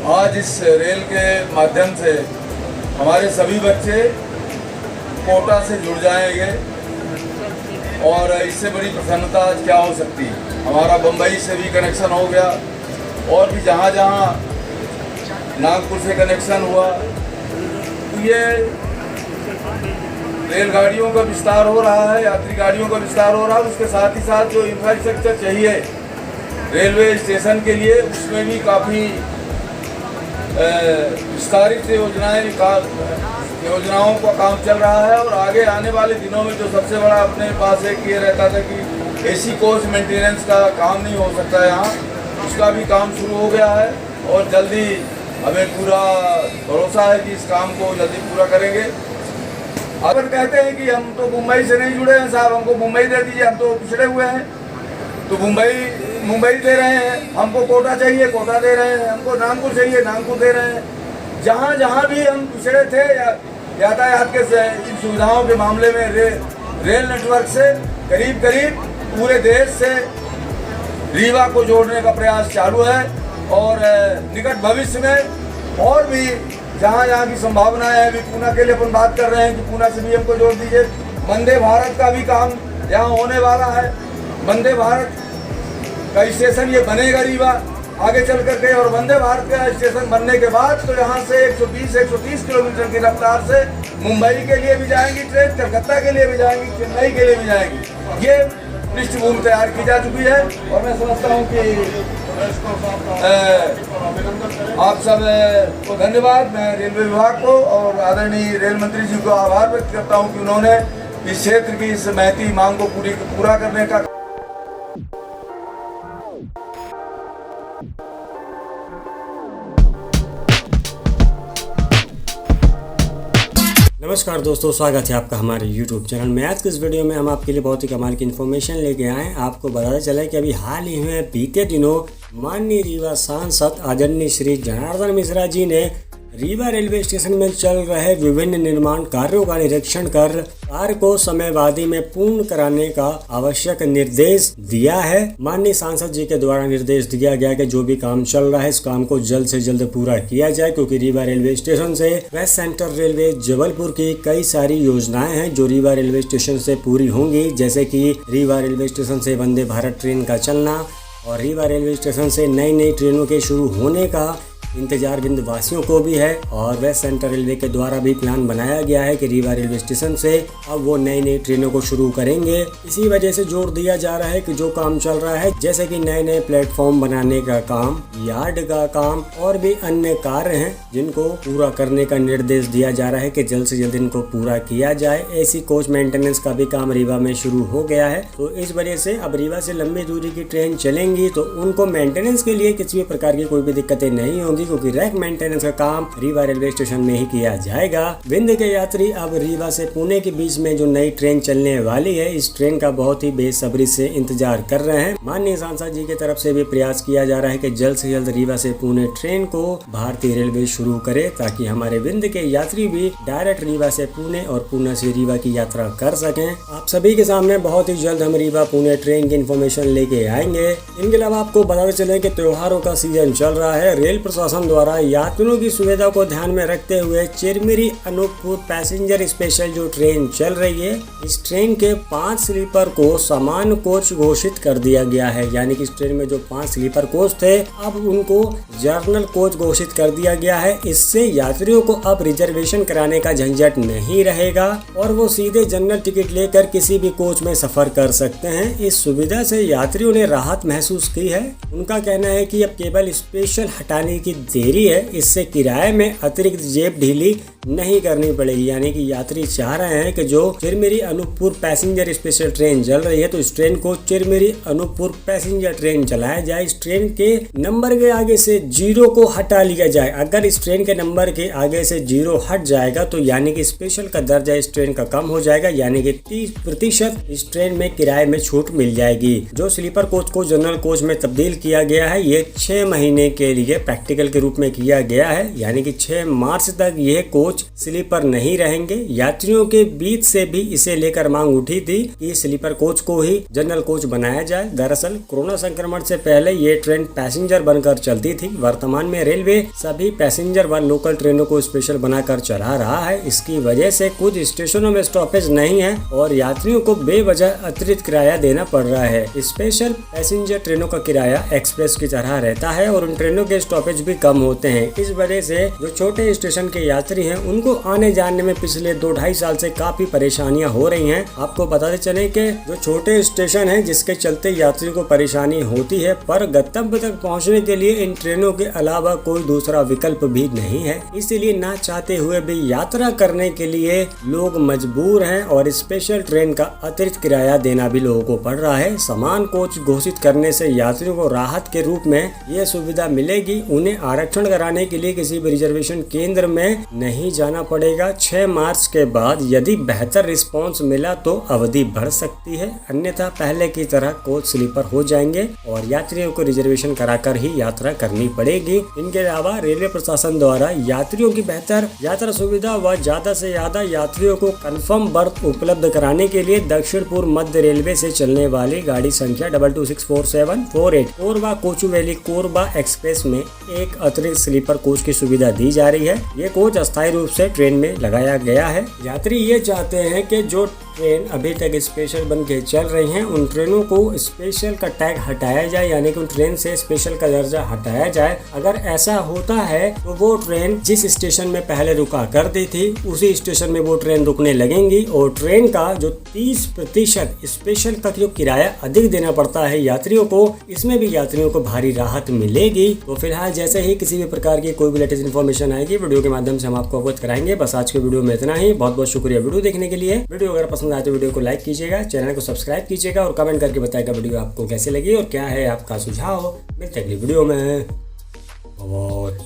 आज इस रेल के माध्यम से हमारे सभी बच्चे कोटा से जुड़ जाएंगे और इससे बड़ी प्रसन्नता आज क्या हो सकती है। हमारा बम्बई से भी कनेक्शन हो गया और भी जहाँ जहाँ नागपुर से कनेक्शन हुआ, तो ये रेलगाड़ियों का विस्तार हो रहा है, यात्री गाड़ियों का विस्तार हो रहा है। उसके साथ ही साथ जो इंफ्रास्ट्रक्चर चाहिए रेलवे स्टेशन के लिए, उसमें भी काफ़ी विस्तारित योजनाओं का काम चल रहा है। और आगे आने वाले दिनों में जो सबसे बड़ा अपने पास एक ये रहता था कि एसी कोच मेंटेनेंस का काम नहीं हो सकता यहाँ, उसका भी काम शुरू हो गया है और जल्दी हमें पूरा भरोसा है कि इस काम को जल्दी पूरा करेंगे। अगर कहते हैं कि हम तो मुंबई से नहीं जुड़े हैं साहब, हमको मुंबई दे दीजिए, हम तो पिछड़े हुए हैं, तो मुंबई दे रहे हैं। हमको कोटा चाहिए, कोटा दे रहे हैं। हमको नागपुर चाहिए, नागपुर दे रहे हैं। जहाँ जहाँ भी हम पिछड़े थे यातायात के इन सुविधाओं के मामले में रेल नेटवर्क से करीब पूरे देश से रीवा को जोड़ने का प्रयास चालू है। और निकट भविष्य में और भी जहाँ जहाँ की संभावनाएं हैं, अभी पूना के लिए अपन बात कर रहे हैं कि पूना से भी हमको जोड़ दीजिए। वंदे भारत का भी काम यहाँ होने वाला है। वंदे भारत का स्टेशन ये बनेगा रीवा आगे चल करके, और वंदे भारत का स्टेशन बनने के बाद तो यहाँ से 120-130 किलोमीटर की रफ्तार से मुंबई के लिए भी जाएंगी ट्रेन, कलकत्ता के लिए भी जाएंगी, चेन्नई के लिए भी जाएंगी। ये पृष्ठभूमि तैयार की जा चुकी है और मैं समझता हूँ कि आप सब को धन्यवाद। मैं रेलवे विभाग को और आदरणीय रेल मंत्री जी को आभार व्यक्त करता हूँ कि उन्होंने इस क्षेत्र की इस महती मांग को पूरा करने का। नमस्कार दोस्तों, स्वागत है आपका हमारे YouTube चैनल में। आज के इस वीडियो में हम आपके लिए बहुत ही कमाल की इन्फॉर्मेशन लेके आए हैं। आपको बताया चला कि अभी हाल ही में बीते दिनों माननीय रीवा सांसद आदरणीय श्री जनार्दन मिश्रा जी ने रीवा रेलवे स्टेशन में चल रहे विभिन्न निर्माण कार्यों का निरीक्षण कर कार्य को समयबाधी में पूर्ण कराने का आवश्यक निर्देश दिया है। माननीय सांसद जी के द्वारा निर्देश दिया गया कि जो भी काम चल रहा है इस काम को जल्द से जल्द पूरा किया जाए, क्योंकि रीवा रेलवे स्टेशन से वेस्ट सेंट्रल रेलवे जबलपुर की कई सारी योजनाएं हैं जो रीवा रेलवे स्टेशन से पूरी होंगी, जैसे कि रीवा रेलवे स्टेशन से वंदे भारत ट्रेन का चलना और रीवा रेलवे स्टेशन से नई ट्रेनों के शुरू होने का इंतजार बिंद वासियों को भी है। और वेस्ट सेंट्रल रेलवे के द्वारा भी प्लान बनाया गया है कि रीवा रेलवे स्टेशन से अब वो नई ट्रेनों को शुरू करेंगे। इसी वजह से जोर दिया जा रहा है कि जो काम चल रहा है, जैसे कि नए प्लेटफॉर्म बनाने का काम, यार्ड का काम और भी अन्य कार्य हैं जिनको पूरा करने का निर्देश दिया जा रहा है कि जल्द से जल्द इनको पूरा किया जाए। एसी कोच मेंटेनेंस का भी काम रीवा में शुरू हो गया है, तो इस वजह से अब रीवा से लंबी दूरी की ट्रेन चलेंगी तो उनको मेंटेनेंस के लिए किसी भी प्रकार की कोई भी दिक्कतें नहीं होंगी, क्योंकि रैक मेंटेनेंस का काम रीवा रेलवे स्टेशन में ही किया जाएगा। विंध्य के यात्री अब रीवा से पुणे के बीच में जो नई ट्रेन चलने वाली है, इस ट्रेन का बहुत ही बेसब्री से इंतजार कर रहे हैं। माननीय सांसद जी की तरफ से भी प्रयास किया जा रहा है कि जल्द से जल्द रीवा से पुणे ट्रेन को भारतीय रेलवे शुरू करे, ताकि हमारे विंध्य के यात्री भी डायरेक्ट रीवा से पुणे और पुणे से रीवा की यात्रा कर सकें। आप सभी के सामने बहुत ही जल्द हम रीवा पुणे ट्रेन की इन्फॉर्मेशन लेके आएंगे। इनके अलावा आपको बताते चले कि त्योहारों का सीजन चल रहा है। रेल प्रशासन द्वारा यात्रियों की सुविधा को ध्यान में रखते हुए चिरमिरी अनूपपुर पैसेंजर स्पेशल जो ट्रेन चल रही है, इस ट्रेन के 5 स्लीपर को सामान्य कोच घोषित कर दिया गया है। यानी कि इस ट्रेन में जो 5 स्लीपर कोच थे अब उनको जर्नल कोच घोषित कर दिया गया है। इससे यात्रियों को अब रिजर्वेशन कराने का झंझट नहीं रहेगा और वो सीधे जनरल टिकट लेकर किसी भी कोच में सफर कर सकते हैं। इस सुविधा से यात्रियों ने राहत महसूस की है। उनका कहना है कि अब केवल स्पेशल हटाने की देरी है, इससे किराए में अतिरिक्त जेब ढीली नहीं करनी पड़ेगी। यानी कि यात्री चाह रहे हैं कि जो Chirmiri Anuppur passenger special train चल रही है तो इस ट्रेन को चिरमिरी अनूपपुर पैसेंजर ट्रेन चलाया जाए। इस ट्रेन के नंबर के आगे से 0 को हटा लिया जाए। अगर इस ट्रेन के नंबर के आगे से 0 हट जाएगा तो यानी कि स्पेशल का दर्जा इस ट्रेन का कम हो जाएगा, यानी कि 30% इस ट्रेन में किराए में छूट मिल जाएगी। जो स्लीपर कोच को जनरल कोच में तब्दील किया गया है, ये 6 महीने के लिए प्रैक्टिकल के रूप में किया गया है, यानी कि 6 मार्च तक यह कोच कोच स्लीपर नहीं रहेंगे। यात्रियों के बीच से भी इसे लेकर मांग उठी थी कि स्लीपर कोच को ही जनरल कोच बनाया जाए। दरअसल कोरोना संक्रमण से पहले ये ट्रेन पैसेंजर बनकर चलती थी। वर्तमान में रेलवे सभी पैसेंजर व लोकल ट्रेनों को स्पेशल बनाकर चला रहा है। इसकी वजह से कुछ स्टेशनों में स्टॉपेज नहीं है और यात्रियों को बेवजह अतिरिक्त किराया देना पड़ रहा है। स्पेशल पैसेंजर ट्रेनों का किराया एक्सप्रेस की तरह रहता है और उन ट्रेनों के स्टॉपेज भी कम होते हैं। इस वजह से जो छोटे स्टेशन के यात्री हैं उनको आने जाने में पिछले 2-2.5 साल से काफी परेशानियां हो रही हैं। आपको बताते चले कि जो छोटे स्टेशन हैं जिसके चलते यात्रियों को परेशानी होती है, पर गंतव्य तक पहुंचने के लिए इन ट्रेनों के अलावा कोई दूसरा विकल्प भी नहीं है। इसलिए ना चाहते हुए भी यात्रा करने के लिए लोग मजबूर हैं और स्पेशल ट्रेन का अतिरिक्त किराया देना भी लोगों को पड़ रहा है। समान कोच घोषित करने से यात्रियों को राहत के रूप में यह सुविधा मिलेगी। उन्हें आरक्षण कराने के लिए किसी भी रिजर्वेशन केंद्र में नहीं जाना पड़ेगा। 6 मार्च के बाद यदि बेहतर रिस्पांस मिला तो अवधि बढ़ सकती है, अन्यथा पहले की तरह कोच स्लीपर हो जाएंगे और यात्रियों को रिजर्वेशन कराकर ही यात्रा करनी पड़ेगी। इनके अलावा रेलवे प्रशासन द्वारा यात्रियों की बेहतर यात्रा सुविधा व ज्यादा से ज्यादा यात्रियों को कंफर्म बर्थ उपलब्ध कराने के लिए दक्षिण पूर्व मध्य रेलवे से चलने वाली गाड़ी संख्या 226474 कोरबा कोचुवेली कोरबा एक्सप्रेस में एक अतिरिक्त स्लीपर कोच की सुविधा दी जा रही है। ये कोच अस्थायी रूप से ट्रेन में लगाया गया है। यात्री ये चाहते हैं कि जो ट्रेन अभी तक स्पेशल बन के चल रही हैं उन ट्रेनों को स्पेशल का टैग हटाया जाए, यानी कि उन ट्रेन से स्पेशल का दर्जा हटाया जाए। अगर ऐसा होता है तो वो ट्रेन जिस स्टेशन में पहले रुका करती थी उसी स्टेशन में वो ट्रेन रुकने लगेंगी और ट्रेन का जो 30% स्पेशल का जो किराया अधिक देना पड़ता है यात्रियों को, इसमें भी यात्रियों को भारी राहत मिलेगी। तो फिलहाल जैसे ही किसी भी प्रकार की कोई भी लेटेस्ट इन्फॉर्मेशन आएगी वीडियो के माध्यम से हम आपको अवगत कराएंगे। बस आज के वीडियो में इतना ही। बहुत बहुत शुक्रिया वीडियो देखने के लिए। वीडियो अगर पसंद आए तो वीडियो को लाइक कीजिएगा, चैनल को सब्सक्राइब कीजिएगा और कमेंट करके बताइएगा वीडियो आपको कैसे लगी और क्या है आपका सुझाव। मिलते हैं अगली वीडियो में। और